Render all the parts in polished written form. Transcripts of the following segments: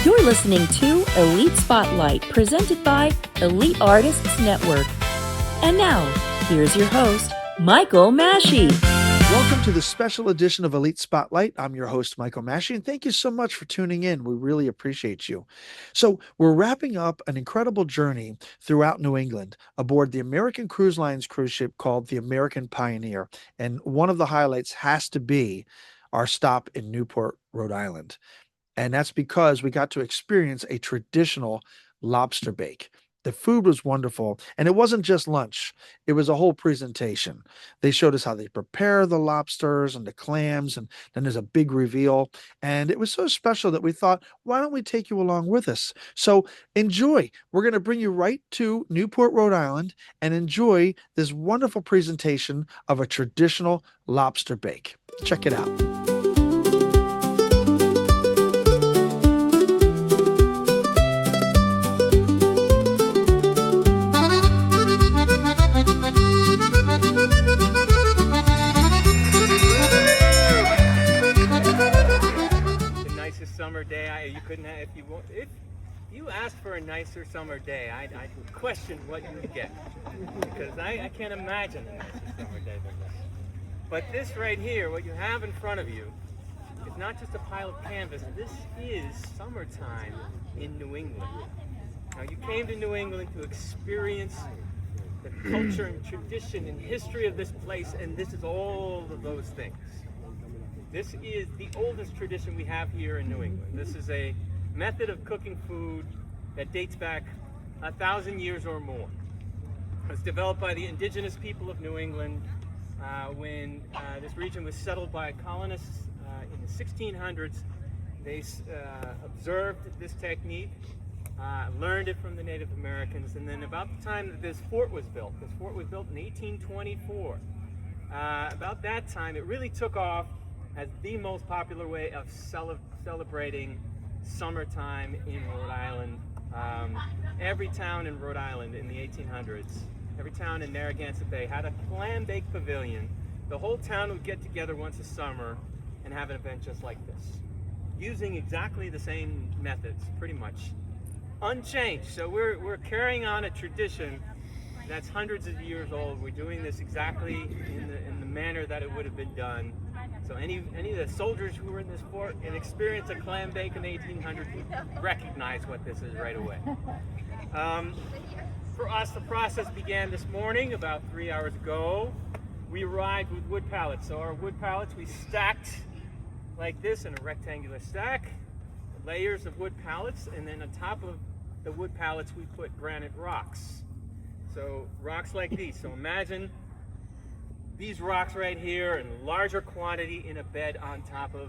You're listening to Elite Spotlight, presented by Elite Artists Network. And now, here's your host, Michael Masci. Welcome to the special edition of Elite Spotlight. I'm your host, Michael Masci, and thank you so much for tuning in. We really appreciate you. So we're wrapping up an incredible journey throughout New England aboard the American Cruise Lines cruise ship called the American Pioneer. And one of the highlights has to be our stop in Newport, Rhode Island. And that's because we got to experience a traditional lobster bake. The food was wonderful, and it wasn't just lunch. It was a whole presentation. They showed us how they prepare the lobsters and the clams, and then there's a big reveal. And it was so special that we thought, why don't we take you along with us? So enjoy. We're going to bring you right to Newport, Rhode Island, and enjoy this wonderful presentation of a traditional lobster bake. Check it out. Summer day, you couldn't have, if you asked for a nicer summer day, I'd question what you would get, because I can't imagine a nicer summer day than this. But this right here, what you have in front of you, is not just a pile of canvas. This is summertime in New England. Now, you came to New England to experience the culture and tradition and history of this place, and this is all of those things. This is the oldest tradition we have here in New England. This is a method of cooking food that dates back 1,000 years or more. It was developed by the indigenous people of New England when this region was settled by colonists in the 1600s. They observed this technique, learned it from the Native Americans, and then about the time that this fort was built in 1824, about that time it really took off as the most popular way of celebrating summertime in Rhode Island. Every town in Rhode Island in the 1800s, every town in Narragansett Bay had a clam bake pavilion. The whole town would get together once a summer and have an event just like this, using exactly the same methods, pretty much unchanged. So we're carrying on a tradition that's hundreds of years old. We're doing this exactly in the manner that it would have been done. So any of the soldiers who were in this fort and experienced a clam bake in the 1800s would recognize what this is right away. For us, the process began this morning, about 3 hours ago. We arrived with wood pallets. So our wood pallets, we stacked like this in a rectangular stack, layers of wood pallets, and then on top of the wood pallets, we put granite rocks. So rocks like these. So imagine these rocks right here in larger quantity in a bed on top of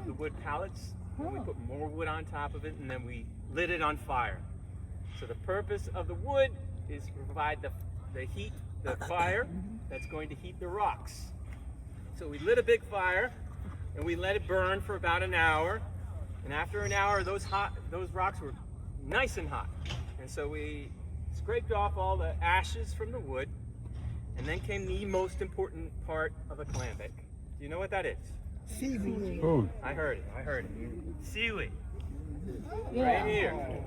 the wood pallets. Then we put more wood on top of it, and then we lit it on fire. So the purpose of the wood is to provide the heat, the fire that's going to heat the rocks. So we lit a big fire and we let it burn for about an hour. And after an hour, those rocks were nice and hot. And so we scraped off all the ashes from the wood. And then came the most important part of a clam bake. Do you know what that is? Seaweed. Oh. I heard it. Seaweed. Yeah. Right here.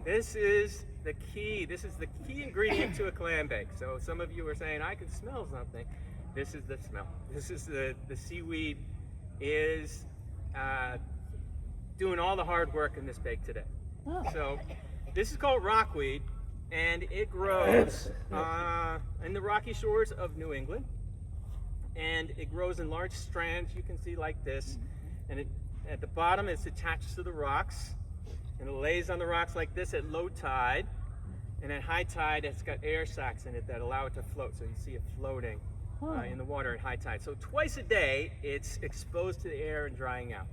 This is the key. This is the key ingredient to a clam bake. So some of you are saying, I can smell something. This is the smell. This is the seaweed is doing all the hard work in this bake today. Oh. So this is called rockweed. And it grows in the rocky shores of New England, and it grows in large strands, you can see like this, and at the bottom it's attached to the rocks, and it lays on the rocks like this at low tide, and at high tide it's got air sacs in it that allow it to float, so you see it floating in the water at high tide. So twice a day it's exposed to the air and drying out.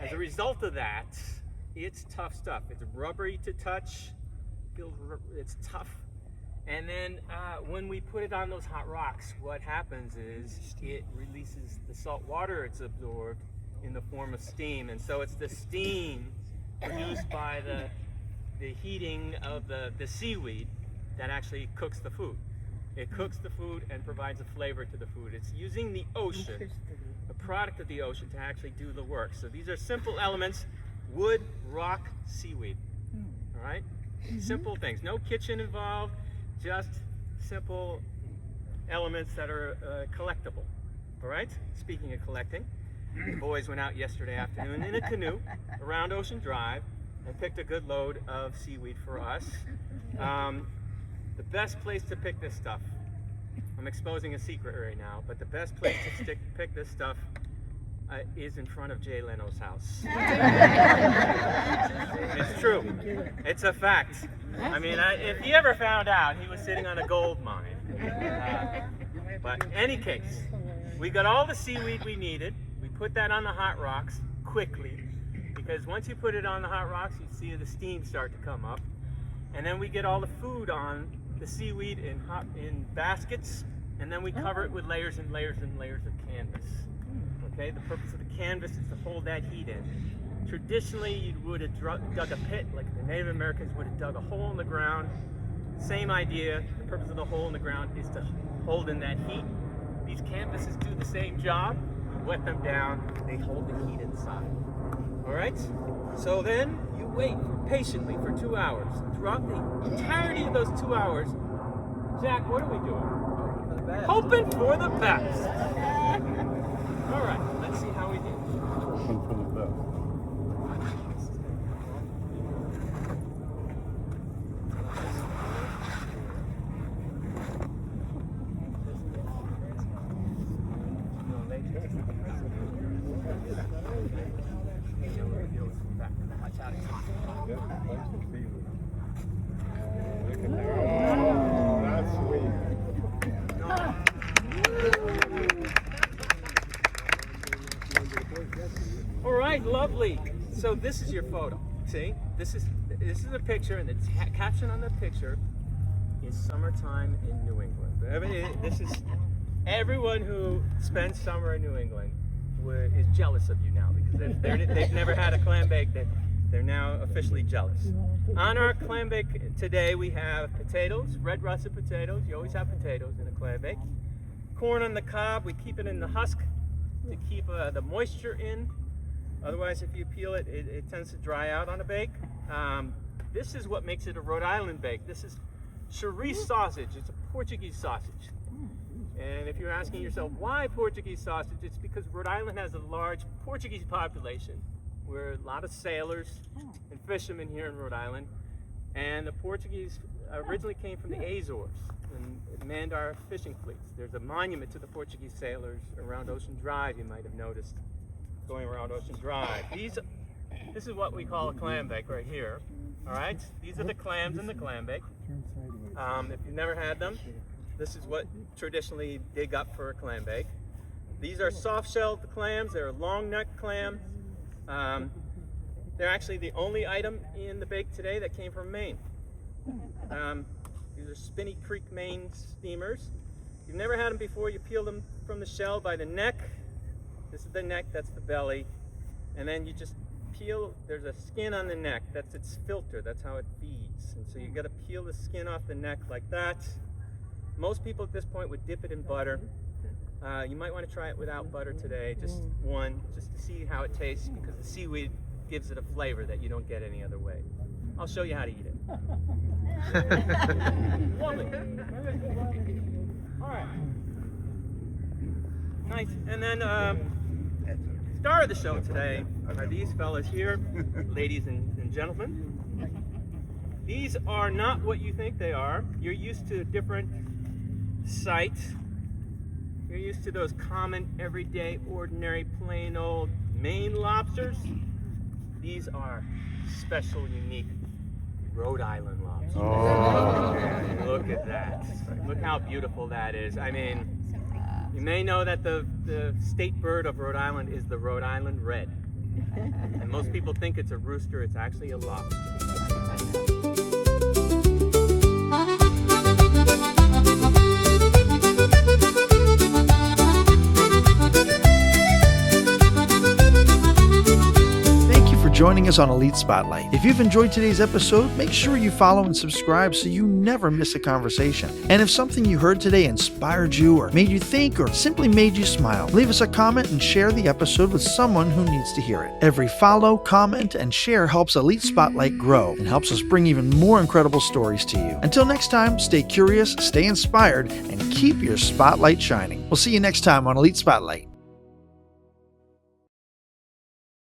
As a result of that, it's tough stuff. It's rubbery to touch. It's tough, and then when we put it on those hot rocks, what happens is it releases the salt water it's absorbed in the form of steam, and so it's the steam produced by the heating of the seaweed that actually cooks the food. It cooks the food and provides a flavor to the food. It's using the ocean, a product of the ocean, to actually do the work. So these are simple elements. wood, rock, seaweed. All right? Simple things. No kitchen involved, just simple elements that are collectible. All right? Speaking of collecting, the boys went out yesterday afternoon in a canoe around Ocean Drive and picked a good load of seaweed for us. The best place to pick this stuff, I'm exposing a secret right now, but the best place to pick this stuff is in front of Jay Leno's house. It's true. It's a fact. I mean, if he ever found out, he was sitting on a gold mine. But in any case, we got all the seaweed we needed. We put that on the hot rocks quickly, because once you put it on the hot rocks, you see the steam start to come up. And then we get all the food on the seaweed in baskets, and then we cover it with layers and layers and layers of canvas. Okay, the purpose of the canvas is to hold that heat in. Traditionally, you would have dug a pit, like the Native Americans would have dug a hole in the ground. Same idea. The purpose of the hole in the ground is to hold in that heat. These canvases do the same job. You wet them down, they hold the heat inside. All right? So then you wait patiently for 2 hours. Throughout the entirety of those 2 hours, Jack, what are we doing? Hoping for the best. All right, let's see how we do. Hoping for the best. All right, lovely. So this is your photo. See, this is a picture, and the caption on the picture is "Summertime in New England." This is everyone who spends summer in New England is jealous of you now, because they've never had a clam bake. They're now officially jealous. On our clam bake today, we have potatoes, red russet potatoes. You always have potatoes in a clam bake. Corn on the cob. We keep it in the husk to keep the moisture in. Otherwise, if you peel it, it tends to dry out on a bake. This is what makes it a Rhode Island bake. This is chorizo sausage. It's a Portuguese sausage. And if you're asking yourself why Portuguese sausage, it's because Rhode Island has a large Portuguese population. We're a lot of sailors and fishermen here in Rhode Island. And the Portuguese originally came from the Azores and manned our fishing fleets. There's a monument to the Portuguese sailors around Ocean Drive, you might have noticed, going around Ocean Drive. This is what we call a clam bake right here. All right, these are the clams in the clam bake. If you've never had them, this is what traditionally dig up for a clam bake. These are soft-shelled clams. They're a long-necked clam. They're actually the only item in the bake today that came from Maine. These are Spinney Creek, Maine steamers. If you've never had them before, you peel them from the shell by the neck. This is the neck, that's the belly. And then you just peel, there's a skin on the neck, that's its filter, that's how it feeds. And so you gotta peel the skin off the neck like that. Most people at this point would dip it in butter. You might want to try it without butter today, just to see how it tastes, because the seaweed gives it a flavor that you don't get any other way. I'll show you how to eat it. Lovely. All right. Nice. And then star of the show today are these fellas here, ladies and gentlemen. These are not what you think they are. You're used to different sights. You're used to those common, everyday, ordinary, plain old Maine lobsters. These are special, unique Rhode Island lobsters. Oh. Look at that. Look how beautiful that is. I mean, you may know that the state bird of Rhode Island is the Rhode Island red. And most people think it's a rooster. It's actually a lobster. joining us on Elite Spotlight. If you've enjoyed today's episode, make sure you follow and subscribe so you never miss a conversation. And if something you heard today inspired you or made you think or simply made you smile, leave us a comment and share the episode with someone who needs to hear it. Every follow, comment, and share helps Elite Spotlight grow and helps us bring even more incredible stories to you. Until next time, stay curious, stay inspired, and keep your spotlight shining. We'll see you next time on Elite Spotlight.